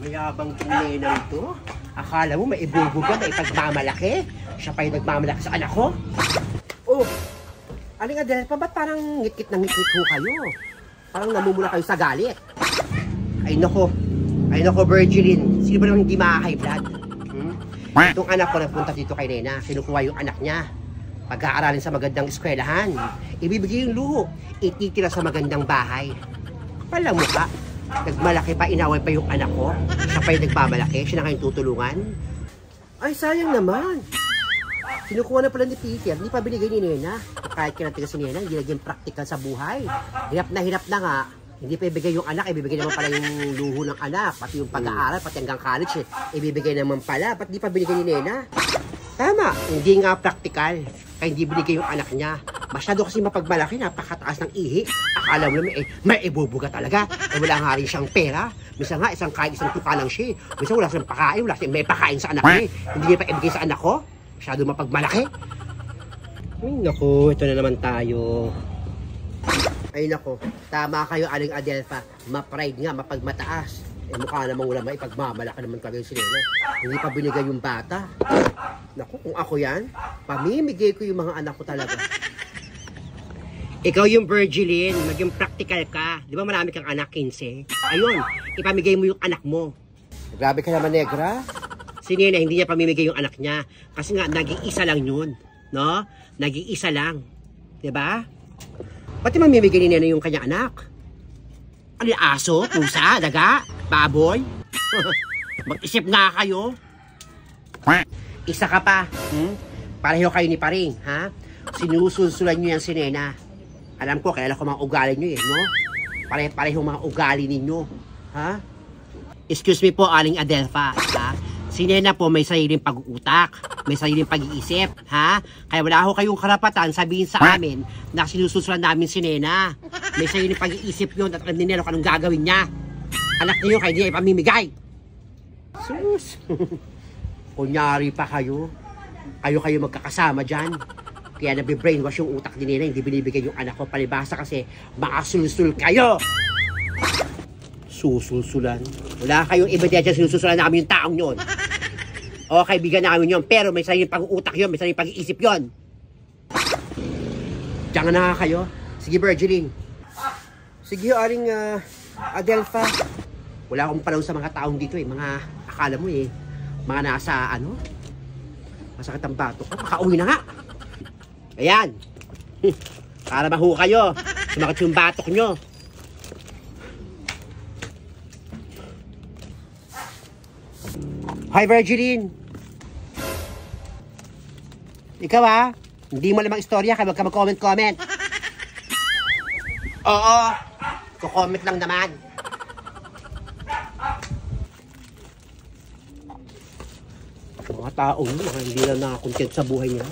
Mayabang tong nenang to. Akala mo may ibubuga, may ipagmamalaki? Siya pa yung nagmamalaki sa anak ko? Oh, Aling Adelfa, ba't parang ngit-ngit na ngit-ngit ho kayo? Parang namumula kayo sa galit. Ay nako, Virgilin, sino ba naman hindi makaka-high blood? Itong anak ko nagpunta dito kay Nena, kinukuha yung anak niya. Pag-aaralin sa magandang eskwelahan, ibibigay yung luho, ititira sa magandang bahay. Palang mukha, nagmalaki pa, inaway pa yung anak ko. Siya pa yung nagpamalaki, siya na kayong tutulungan. Ay, sayang naman. Kinukuha na pala ni Peter, hindi pa binigay ni Nena. Kahit kinatiga si Nena, hindi naging practical sa buhay. Hirap na nga. Hindi pa ibigay yung anak, ibibigay naman pala yung luho ng anak. Pati yung pag-aaral, pati hanggang college, ibibigay naman pala. Ba't di pa binigay ni Nena? Tama, hindi nga practical. Kaya hindi binigay yung anak niya. Masyado kasi mapagmalaki, napakataas ng ihi. Akala mo naman, may ibubuga talaga. Wala nga rin siyang pera. Minsan nga, isang tuka lang siya. Minsan wala siyang pakain, may pakain sa anak niya. Hindi niya pa ibigay sa anak ko. Masyado mapagmalaki. Ay, naku, ito na naman tayo. Ay, naku, tama kayo, Aling Adelfa. Ma-pride nga, mapagmataas. Mukha namang wala maipagmamalaki naman kagaya si Nena. Hindi pa binigay yung bata. Naku, kung ako yan, pamimigay ko yung mga anak ko talaga. Ikaw yung Virgilin, maging practical ka. Di ba marami kang anak, 15? Ayun, ipamigay mo yung anak mo. Grabe ka naman, Negra. Si Nena, hindi niya pamimigay yung anak niya. Kasi nga, nag-iisa lang yun. No? Nag-iisa lang. Diba? Pati mamimigay ni Nena yung kanya anak. Ano yung aso? Pusa? Daga? Baboy? Mag-isip nga kayo. Isa ka pa. Pareho kayo ni Paring. Ha? Sinusulsulan nyo yan si Nena. Alam ko, kaya ko mga ugali nyo no? Pareho mga ugali ninyo. Ha? Excuse me po, Aling Adelfa. Ha? Si Nena po may sariling pag-uutak, may sariling pag-iisip, ha? Kaya wala ho kayong karapatan sabihin sa amin na sinususulan namin si Nena. May sariling pag-iisip yun at alam ni Nena kung anong gagawin niya. Anak niyo kaya hindi ipamimigay. Sus! Kunyari pa kayo. Kayo magkakasama dyan. Kaya nabibrainwash yung utak ni Nena, hindi binibigay yung anak ko. Palibasa kasi makasulsul kayo. Susulsulan. Wala kayong ebidensya sinususulan namin yung taong yun. O kaibigan namin yun, pero may sariling pag-uutak yun, may sariling pag-iisip yun. Diyan na kayo. Sige, Virgilin. Sige, Aling Adelfa. Wala akong palaw sa mga taong dito Mga akala mo mga nasa masakit ang bato ko. Makauwi na nga. Ayan. Para mahu kayo. Sumakit yung batok nyo. Hi, Virgilin. Ikaw hindi mo lamang istorya kaya wag ka mag-comment. Oo, ko-comment lang naman. Mga taong hindi lang nakakontent sa buhay nila.